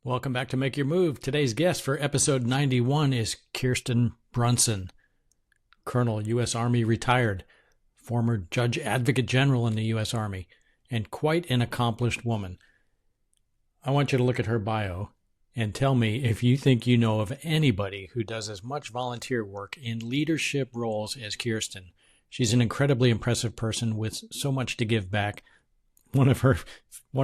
Welcome back to Make Your Move. Today's guest for episode 91 is Kirsten Brunson, Colonel, U.S. Army retired, former Judge Advocate General in the U.S. Army, and quite an accomplished woman. I want you to look at her bio and tell me if you think you know of anybody who does as much volunteer work in leadership roles as Kirsten. She's an incredibly impressive person with so much to give back. One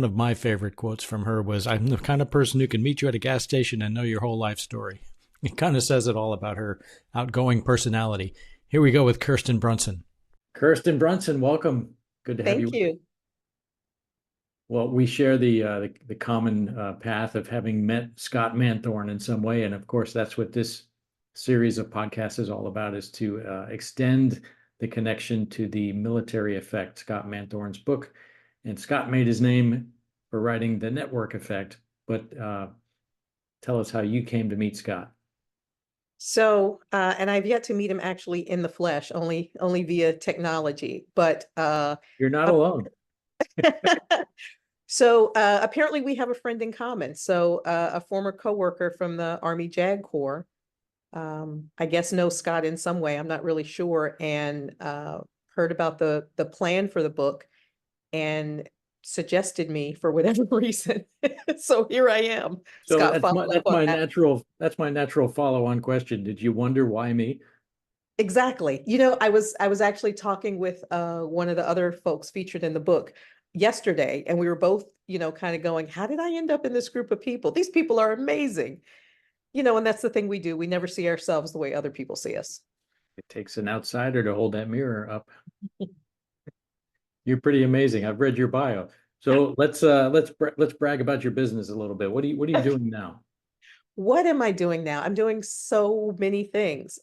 of my favorite quotes from her was, "I'm the kind of person who can meet you at a gas station and know your whole life story." It kind of says it all about her outgoing personality. Here we go with Kirsten Brunson. Kirsten Brunson, welcome. Good to have you. Thank you. Well, we share the common path of having met Scott Manthorne in some way, and of course, that's what this series of podcasts is all about: is to extend the connection to the military effect. Scott Manthorne's book. And Scott made his name for writing The Network Effect, but tell us how you came to meet Scott. So, and I've yet to meet him actually in the flesh, only via technology, but You're not alone. So apparently we have a friend in common. So a former coworker from the Army JAG Corps, I guess knows Scott in some way, I'm not really sure, and heard about the plan for the book and suggested me for whatever reason. So here I am. So Scott, that's my natural follow-on question. Did you wonder why me? Exactly. You know, I was actually talking with one of the other folks featured in the book yesterday, and we were both, kind of going, how did I end up in this group of people? These people are amazing. And that's the thing we do. We never see ourselves the way other people see us. It takes an outsider to hold that mirror up. You're pretty amazing. I've read your bio. So let's brag about your business a little bit. What are you doing now? What am I doing now? I'm doing so many things.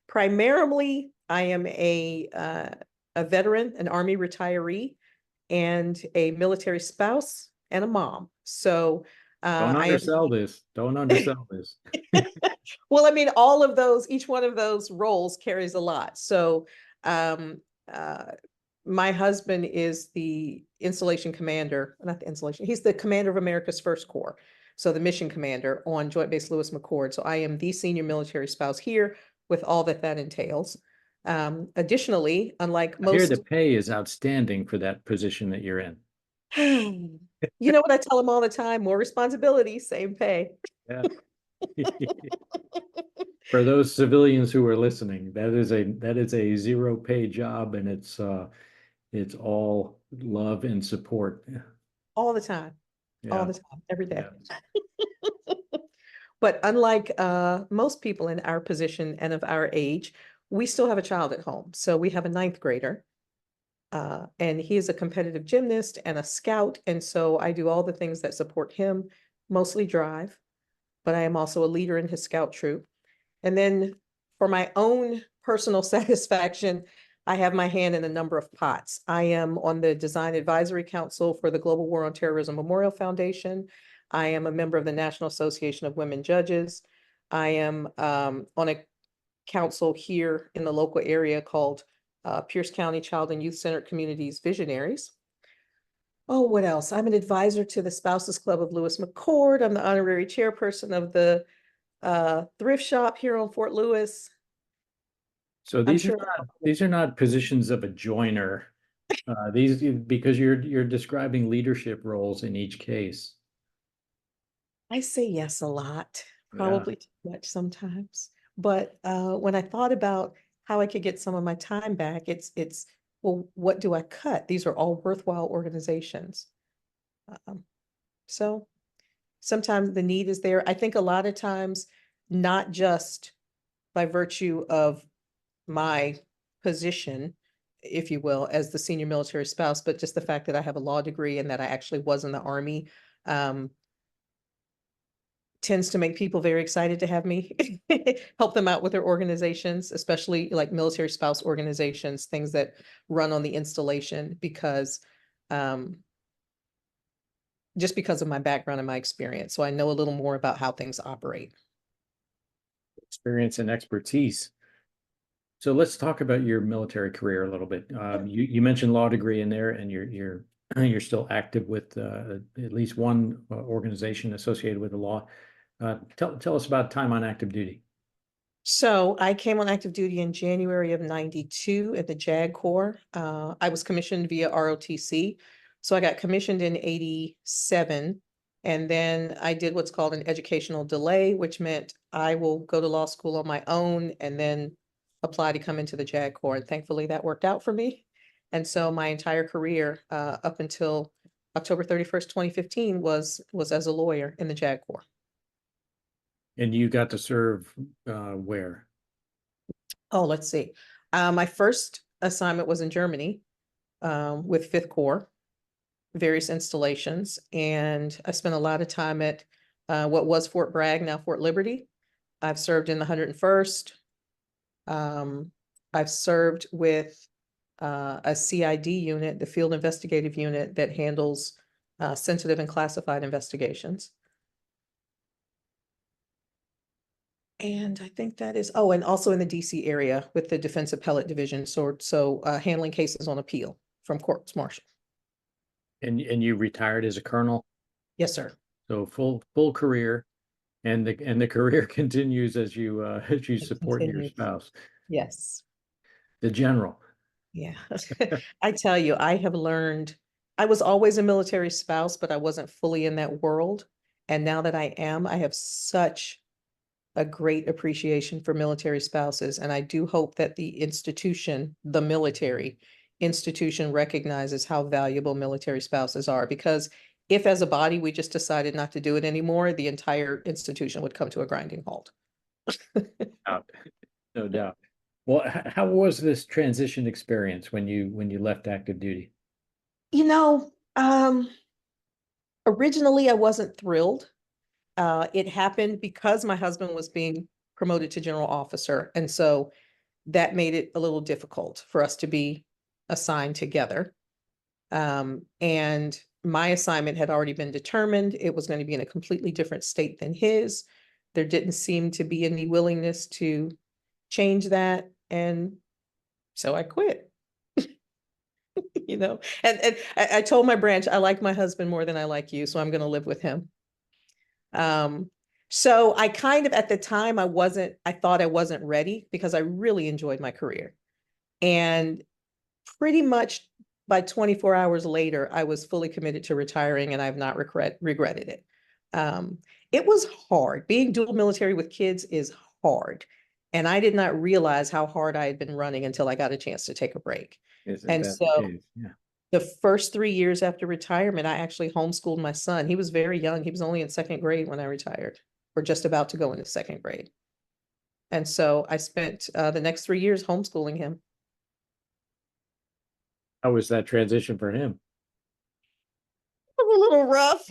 Primarily, I am a veteran, an Army retiree, and a military spouse and a mom. So Don't undersell this. Don't undersell this. Well, I mean, all of those, each one of those roles carries a lot. So um, my husband is the installation commander, not the installation, he's the commander of America's First Corps. So the mission commander on Joint Base Lewis McChord. So I am the senior military spouse here with all that entails. Additionally, unlike I hear most, the pay is outstanding for that position that you're in. you know what I tell them all the time, more responsibility, same pay. Yeah. For those civilians who are listening, that is a zero pay job, and it's all love and support. All the time, all Yeah. the time, every day. Yeah. But unlike most people in our position and of our age, we still have a child at home. So we have a ninth grader, and he is a competitive gymnast and a scout. And so I do all the things that support him, mostly drive, but I am also a leader in his scout troop. And then for my own personal satisfaction, I have my hand in a number of pots. I am on the Design Advisory Council for the Global War on Terrorism Memorial Foundation. I am a member of the National Association of Women Judges. I am on a council here in the local area called Pierce County Child and Youth Centered Communities Visionaries. Oh, what else? I'm an advisor to the Spouses Club of Lewis McChord. I'm the honorary chairperson of the thrift shop here on Fort Lewis. So these are not positions of a joiner. These because you're describing leadership roles in each case. I say yes a lot, Yeah. probably too much sometimes. But when I thought about how I could get some of my time back, it's well, what do I cut? These are all worthwhile organizations. So sometimes the need is there. I think a lot of times, not just by virtue of my position, if you will, as the senior military spouse, but just the fact that I have a law degree and that I actually was in the Army, tends to make people very excited to have me help them out with their organizations, especially like military spouse organizations, things that run on the installation, because just because of my background and my experience. So I know a little more about how things operate. Experience and expertise. So let's talk about your military career a little bit. You mentioned law degree in there, and you're You're still active with at least one organization associated with the law. Tell us about time on active duty. So I came on active duty in January of 92 at the JAG Corps. I was commissioned via ROTC. So I got commissioned in 87. And then I did what's called an educational delay, which meant I will go to law school on my own and then apply to come into the JAG Corps. And thankfully that worked out for me. And so my entire career up until October 31st, 2015 was as a lawyer in the JAG Corps. And you got to serve where? Oh, let's see. My first assignment was in Germany with Fifth Corps, various installations, and I spent a lot of time at what was Fort Bragg, now Fort Liberty. I've served in the 101st. I've served with a CID unit, the Field Investigative Unit that handles sensitive and classified investigations. And I think that is, oh, and also in the DC area with the Defense Appellate Division, so handling cases on appeal from courts martial. And you retired as a colonel? Yes, sir. So full career, and the career continues as you support your spouse. Yes. The general. Yeah. I tell you, I have learned, I was always a military spouse, but I wasn't fully in that world. And now that I am, I have such a great appreciation for military spouses. And I do hope that the institution, the military institution, recognizes how valuable military spouses are. Because if as a body we just decided not to do it anymore, the entire institution would come to a grinding halt. No doubt. Well, how was this transition experience when you left active duty? You know, originally I wasn't thrilled. It happened because my husband was being promoted to general officer. And so that made it a little difficult for us to be assigned together. And my assignment had already been determined. It was going to be in a completely different state than his. There didn't seem to be any willingness to change that. And so I quit. And I told my branch, I like my husband more than I like you, so I'm going to live with him. So I kind of, at the time, I thought I wasn't ready because I really enjoyed my career. And pretty much by 24 hours later, I was fully committed to retiring, and I've not regretted it. It was hard. Being dual military with kids is hard. And I did not realize how hard I had been running until I got a chance to take a break. Isn't And that so the case? Yeah. the first 3 years after retirement, I actually homeschooled my son. He was very young. He was only in second grade when I retired, or just about to go into second grade. And so I spent the next 3 years homeschooling him. How was that transition for him? It was a little rough.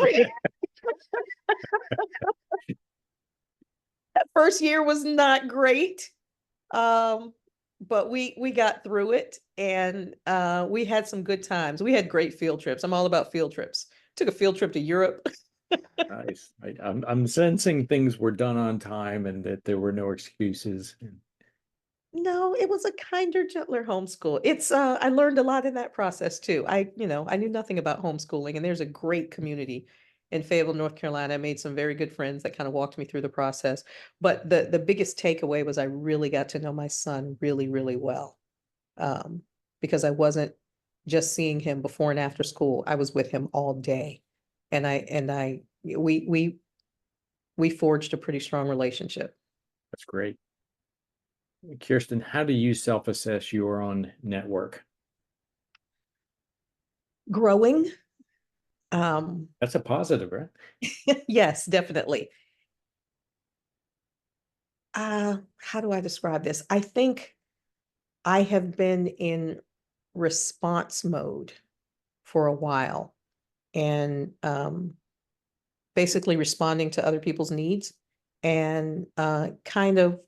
That first year was not great. But we got through it, and we had some good times. We had great field trips. I'm all about field trips. Took a field trip to Europe. Nice. I'm sensing things were done on time and that there were no excuses. No, it was a kinder, gentler homeschool. I learned a lot in that process too. I knew nothing about homeschooling, and there's a great community in Fayetteville, North Carolina. I made some very good friends that kind of walked me through the process. But the biggest takeaway was I really got to know my son really, really well. Because I wasn't just seeing him before and after school. I was with him all day. And we forged a pretty strong relationship. That's great. Kirsten, how do you self-assess your own network? Growing. That's a positive, right? Yes, definitely. How do I describe this? I think I have been in response mode for a while, and basically responding to other people's needs, and kind of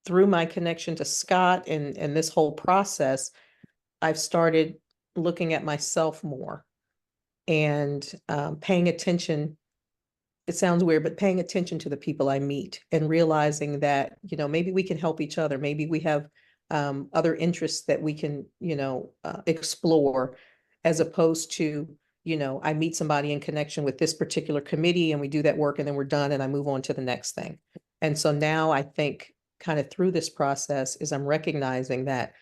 through my connection to Scott and this whole process, I've started looking at myself more and paying attention. It sounds weird, but paying attention to the people I meet and realizing that, maybe we can help each other. Maybe we have other interests that we can, explore. as opposed to, I meet somebody in connection with this particular committee and we do that work and then we're done and I move on to the next thing. And so now I think kind of through this process is I'm recognizing that,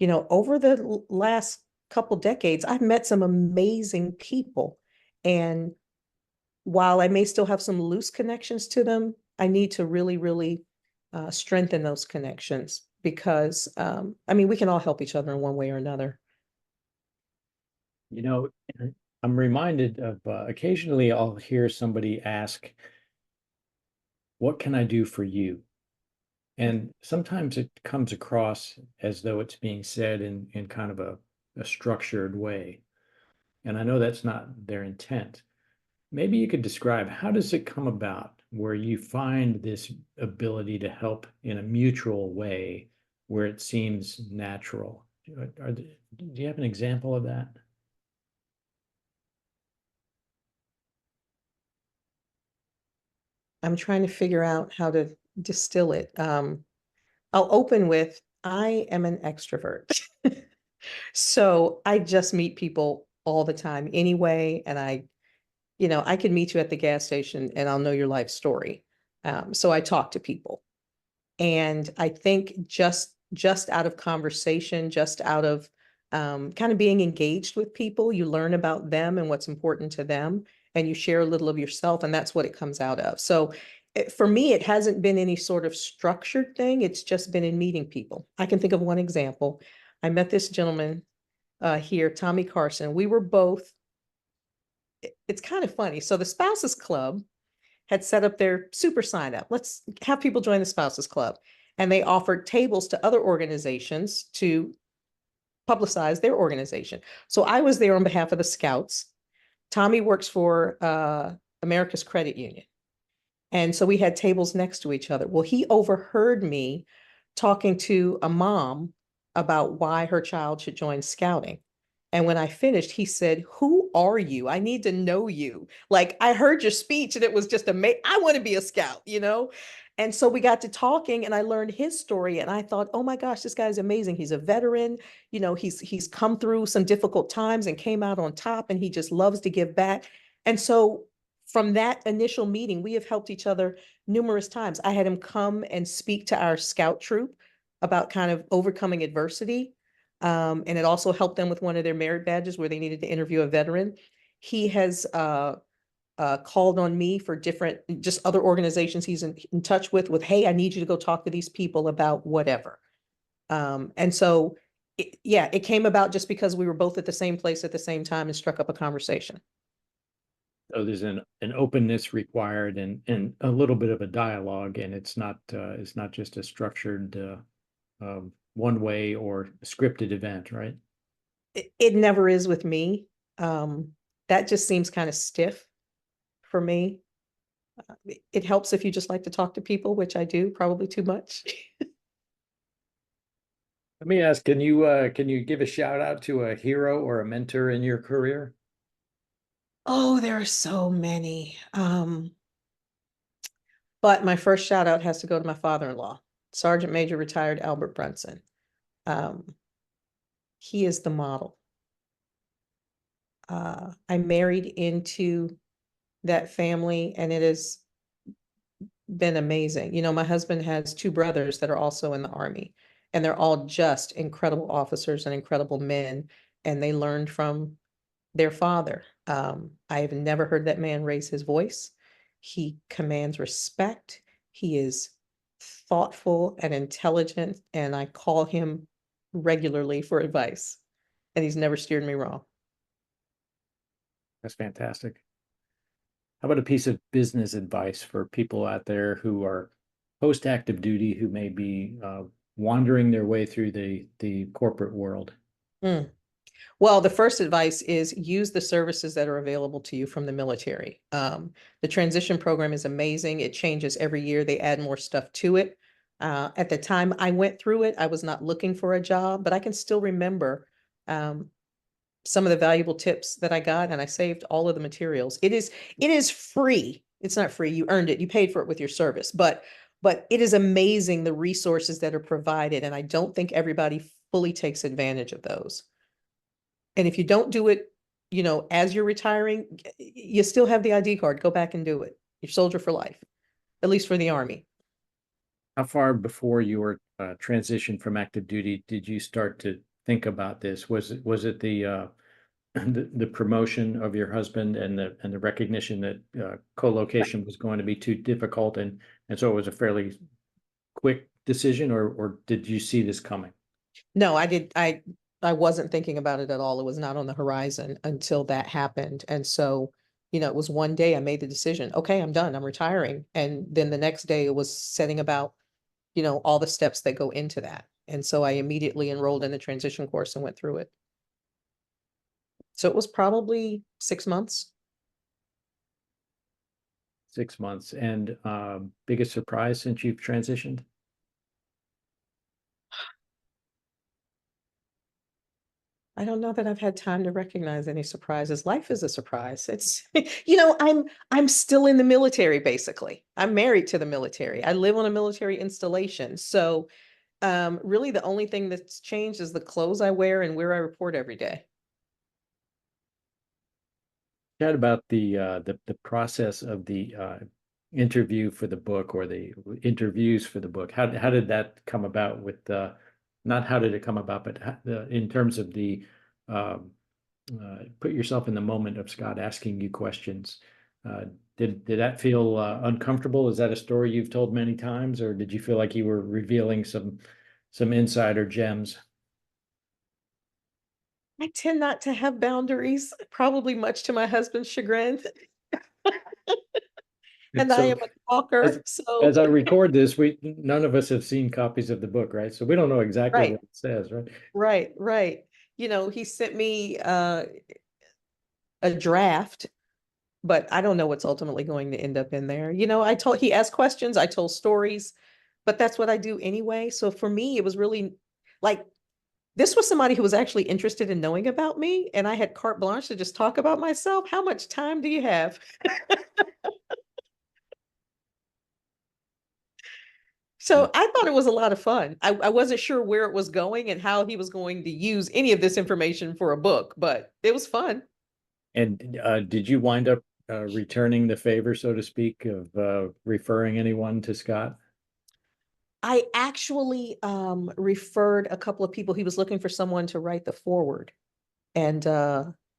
over the last couple decades, I've met some amazing people. And while I may still have some loose connections to them, I need to really, really strengthen those connections because, we can all help each other in one way or another. I'm reminded of occasionally I'll hear somebody ask, what can I do for you? And sometimes it comes across as though it's being said in kind of a structured way. And I know that's not their intent. Maybe you could describe, how does it come about where you find this ability to help in a mutual way where it seems natural? Do you have an example of that? I'm trying to figure out how to distill it. I'll open with, I am an extrovert. So I just meet people all the time anyway. And I can meet you at the gas station and I'll know your life story. So I talk to people. And I think just out of conversation, just out of kind of being engaged with people, you learn about them and what's important to them, and you share a little of yourself, and that's what it comes out of. So for me, it hasn't been any sort of structured thing. It's just been in meeting people. I can think of one example. I met this gentleman here, Tommy Carson. We were both, it's kind of funny. So the Spouses Club had set up their super sign up. Let's have people join the Spouses Club. And they offered tables to other organizations to publicize their organization. So I was there on behalf of the Scouts. Tommy works for America's Credit Union. And so we had tables next to each other. Well, he overheard me talking to a mom about why her child should join scouting. And when I finished, he said, "Who are you? I need to know you. Like, I heard your speech and it was just amazing. I want to be a scout. And so we got to talking and I learned his story and I thought, oh my gosh, this guy's amazing. He's a veteran. He's come through some difficult times and came out on top and he just loves to give back. And so from that initial meeting, we have helped each other numerous times. I had him come and speak to our scout troop about kind of overcoming adversity. And it also helped them with one of their merit badges where they needed to interview a veteran. He has called on me for different, just other organizations he's in touch with, hey, I need you to go talk to these people about whatever. And so, it came about just because we were both at the same place at the same time and struck up a conversation. So there's an openness required and a little bit of a dialogue, and it's not just a structured one way or scripted event, right? It never is with me. That just seems kind of stiff for me. It helps if you just like to talk to people, which I do, probably too much. Let me ask, can you give a shout out to a hero or a mentor in your career? Oh, there are so many. But my first shout out has to go to my father-in-law, Sergeant Major retired Albert Brunson. He is the model. I married into that family and it has been amazing. My husband has two brothers that are also in the Army and they're all just incredible officers and incredible men. And they learned from their father. I have never heard that man raise his voice. He commands respect. He is thoughtful and intelligent, and I call him regularly for advice, and he's never steered me wrong. That's fantastic. How about a piece of business advice for people out there who are post active duty, who may be wandering their way through the corporate world? Well, the first advice is use the services that are available to you from the military. The transition program is amazing. It changes every year. They add more stuff to it. At the time I went through it, I was not looking for a job, but I can still remember some of the valuable tips that I got, and I saved all of the materials. It is free. It's not free. You earned it. You paid for it with your service, but it is amazing the resources that are provided, and I don't think everybody fully takes advantage of those. And if you don't do it, as you're retiring, you still have the ID card. Go back and do it. You're soldier for life, at least for the Army. How far before your transition from active duty did you start to think about this? Was it the the promotion of your husband and the recognition that co-location was going to be too difficult, and so it was a fairly quick decision, or did you see this coming? No, I wasn't thinking about it at all. It was not on the horizon until that happened. And so, it was one day I made the decision, okay, I'm done, I'm retiring. And then the next day it was setting about, all the steps that go into that. And so I immediately enrolled in the transition course and went through it. So it was probably 6 months. 6 months. And biggest surprise since you've transitioned? I don't know that I've had time to recognize any surprises. Life is a surprise. It's, I'm still in the military, basically. I'm married to the military. I live on a military installation. So really the only thing that's changed is the clothes I wear and where I report every day. Chat about the process of the interview for the book, or the interviews for the book. How did that come about with not how did it come about, but in terms of the um, put yourself in the moment of Scott asking you questions. Uh, did that feel uncomfortable? Is that a story you've told many times, or did you feel like you were revealing some insider gems? I tend not to have boundaries, probably much to my husband's chagrin. And I So am a talker. as So, as I record this, we none of us have seen copies of the book, right? So we don't know exactly right, what it says, right? right, right. He sent me a draft, but I don't know what's ultimately going to end up in there. He asked questions, I told stories, but that's what I do anyway. So for me, it was really like this was somebody who was actually interested in knowing about me, and I had carte blanche to just talk about myself. How much time do you have? Yeah. So I thought it was a lot of fun. I wasn't sure where it was going and how he was going to use any of this information for a book, but it was fun. And did you wind up returning the favor, so to speak, of referring anyone to Scott? I actually referred a couple of people. He was looking for someone to write the foreword. And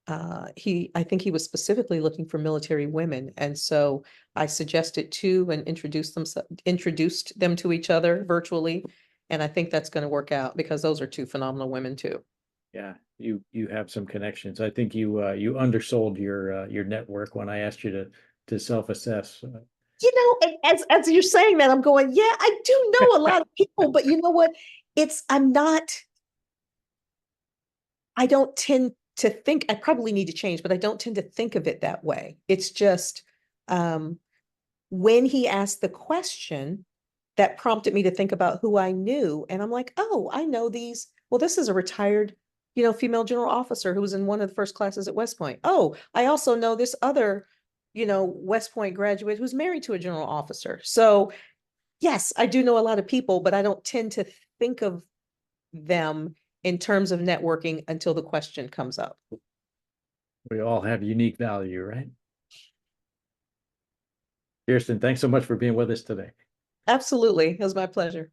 I think he was specifically looking for military women. And so I suggested two and introduced them to each other virtually. And I think that's going to work out because those are two phenomenal women too. Yeah, you have some connections. I think you undersold your network when I asked you to self-assess. And as you're saying that, I'm going, yeah, I do know a lot of people, but you know what? I don't tend to think, I probably need to change, but I don't tend to think of it that way. It's just um, when he asked the question, that prompted me to think about who I knew. And I'm like, oh, I know these. Well, this is a retired, female general officer who was in one of the first classes at West Point. Oh, I also know this other, West Point graduate who's married to a general officer. So yes, I do know a lot of people, but I don't tend to think of them in terms of networking until the question comes up. We all have unique value, right? Kirsten, thanks so much for being with us today. Absolutely. It was my pleasure.